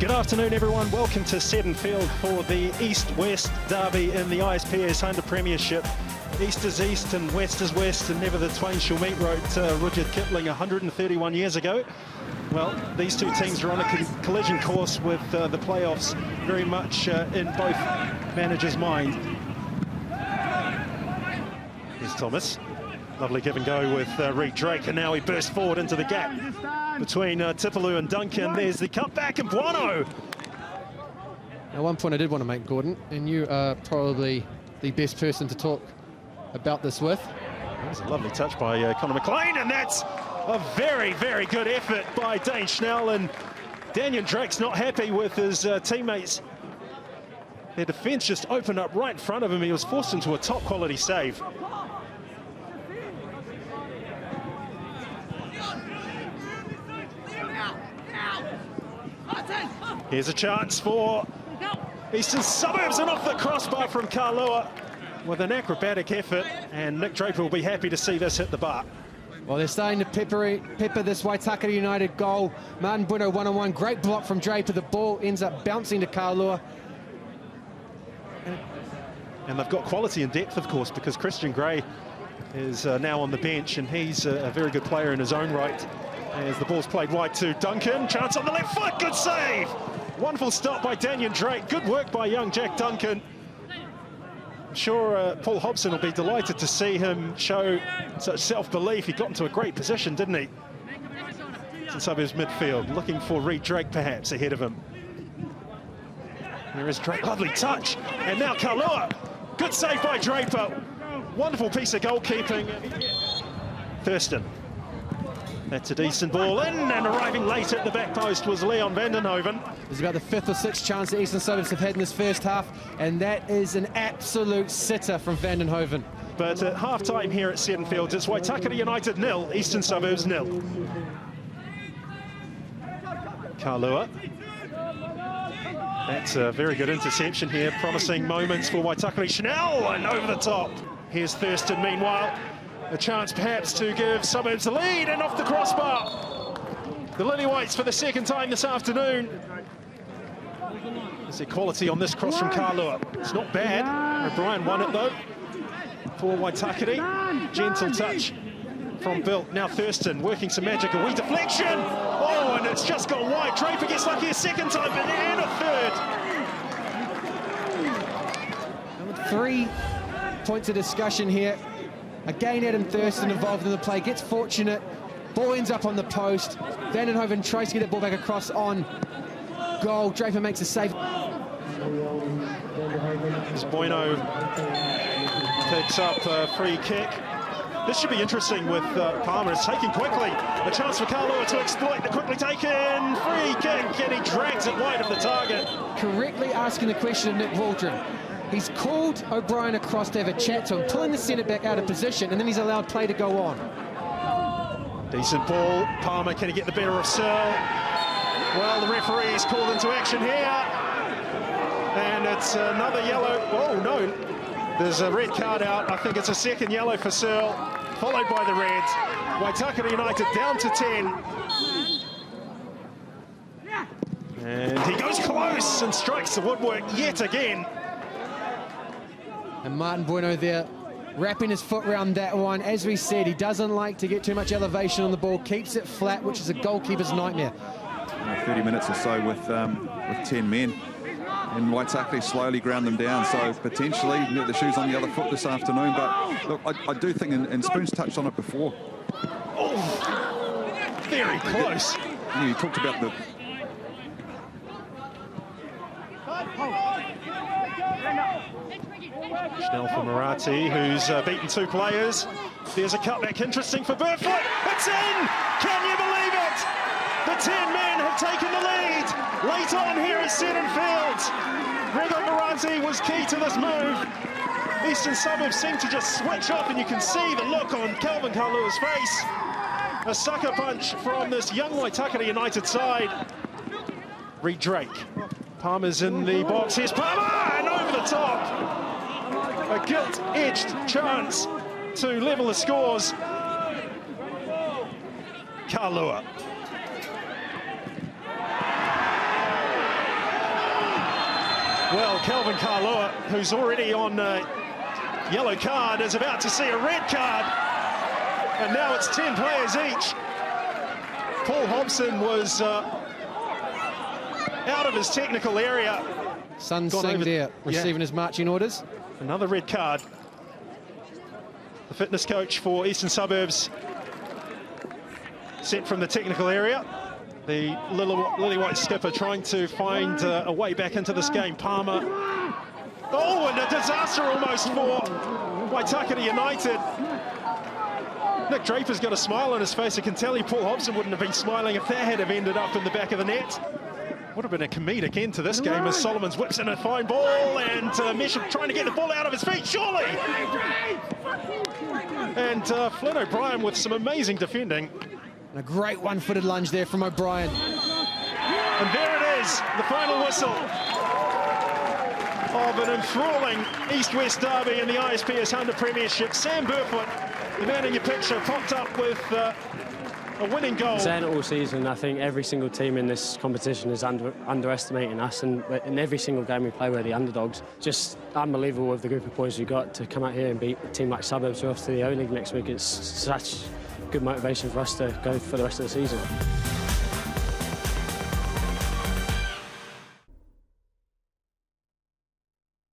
Good afternoon, everyone. Welcome to Seddon Field for the East-West derby in the ISPS Handa Premiership. East is East and West is West, and never the twain shall meet, wrote Rudyard Kipling 131 years ago. Well, these two teams are on a collision course with the playoffs very much in both managers' mind. Here's Thomas. Lovely give and go with Reed Drake, and now he bursts forward into the gap between Tipalu and Duncan. There's the cutback, and Buono. Now, one point I did want to make, Gordon, and you are probably the best person to talk about this with. That's a lovely touch by Connor McLean, and that's a very, very good effort by Dane Schnell, and Daniel Drake's not happy with his teammates. Their defence just opened up right in front of him. He was forced into a top-quality save. Here's a chance for Eastern Suburbs, and off the crossbar from Kalua with an acrobatic effort, and Nick Draper will be happy to see this hit the bar. Well, they're starting to pepper this Waitakere United goal. Martin Bueno one-on-one, great block from Draper. The ball ends up bouncing to Kalua. And they've got quality and depth, of course, because Christian Gray is now on the bench, and he's a very good player in his own right. As the ball's played wide to Duncan, chance on the left foot, good save! Wonderful stop by Daniel Drake, good work by young Jack Duncan. I'm sure Paul Hobson will be delighted to see him show such self-belief. He got into a great position, didn't he? In Suburbs midfield, looking for Reed Drake perhaps ahead of him. There is Drake, lovely touch, and now Kalua. Good save by Draper. Wonderful piece of goalkeeping. Thurston. That's a decent ball in, and arriving late at the back post was Leon Vandenhoven. There's about the 5th or 6th chance that Eastern Suburbs have had in this first half, and that is an absolute sitter from Vandenhoven. But at half-time here at Seddon Fields, it's Waitakere United 0, Eastern Suburbs 0. Kalua. That's a very good interception here, promising moments for Waitakere. Schnell, and over the top. Here's Thurston, meanwhile. A chance perhaps to give Suburbs the lead, and off the crossbar. The Lily Whites for the second time this afternoon. There's equality on this cross from Kalua. It's not bad. O'Brien won it though for Waitakere. Gentle touch from Bill. Now Thurston working some magic, a wee deflection. Oh, and it's just gone wide. Draper gets lucky a second time, but and a third. 3 points of discussion here. Again, Adam Thurston involved in the play, gets fortunate, ball ends up on the post. Vandenhoven tries to get that ball back across on goal. Draper makes a save. As Bueno picks up a free kick. This should be interesting with Palmer. It's taken quickly. A chance for Kalua to exploit the quickly taken free kick, and he drags it wide of the target. Correctly asking the question of Nick Waldron. He's called O'Brien across to have a chat to him, pulling the centre-back out of position, and then he's allowed play to go on. Decent ball. Palmer, can he get the better of Searle? Well, the referee is called into action here. And it's another yellow. Oh, no. There's a red card out. I think it's a second yellow for Searle, followed by the red. Waitakere United down to 10. And he goes close and strikes the woodwork yet again. And Martin Bueno there, wrapping his foot around that one. As we said, he doesn't like to get too much elevation on the ball, keeps it flat, which is a goalkeeper's nightmare. 30 minutes or so with 10 men. And Waitakere slowly ground them down, so potentially the shoes on the other foot this afternoon. But look, I do think, and Spoons touched on it before. Oh, very close. You talked about the... Schnell for Marathi, who's beaten 2 players. There's a cutback, interesting for Burfoot. It's in! Can you believe it? The 10 men have taken the lead late on here at Seddon Fields. Gregor Marathi was key to this move. Eastern Suburbs seem to just switch off, and you can see the look on Calvin Kalua's face. A sucker punch from this young Waitakere United side. Reed Drake. Palmer's in the box. Here's Palmer, and over the top. A gilt-edged chance to level the scores. Kalua. Well, Kelvin Kalua, who's already on yellow card, is about to see a red card. And now it's 10 players each. Paul Hobson was out of his technical area. Sun Singh there, receiving his marching orders. Another red card. The fitness coach for Eastern Suburbs sent from the technical area. The lily white skipper trying to find a way back into this game. Palmer. Oh, and a disaster almost for Waitakere United. Nick Draper's got a smile on his face. I can tell you Paul Hobson wouldn't have been smiling if that had have ended up in the back of the net. Would have been a comedic end to this game as Solomons whips in a fine ball, and Mesham trying to get the ball out of his feet, surely! And Flynn O'Brien with some amazing defending. And a great one-footed lunge there from O'Brien. And there it is, the final whistle of an enthralling East-West derby in the ISPS Handa Premiership. Sam Burfoot, the man in your picture, popped up with a winning goal. Saying it all season, I think every single team in this competition is underestimating us, and in every single game we play, we're the underdogs. Just unbelievable with the group of boys we got to come out here and beat a team like Suburbs who are off to the O-League next week. It's such good motivation for us to go for the rest of the season.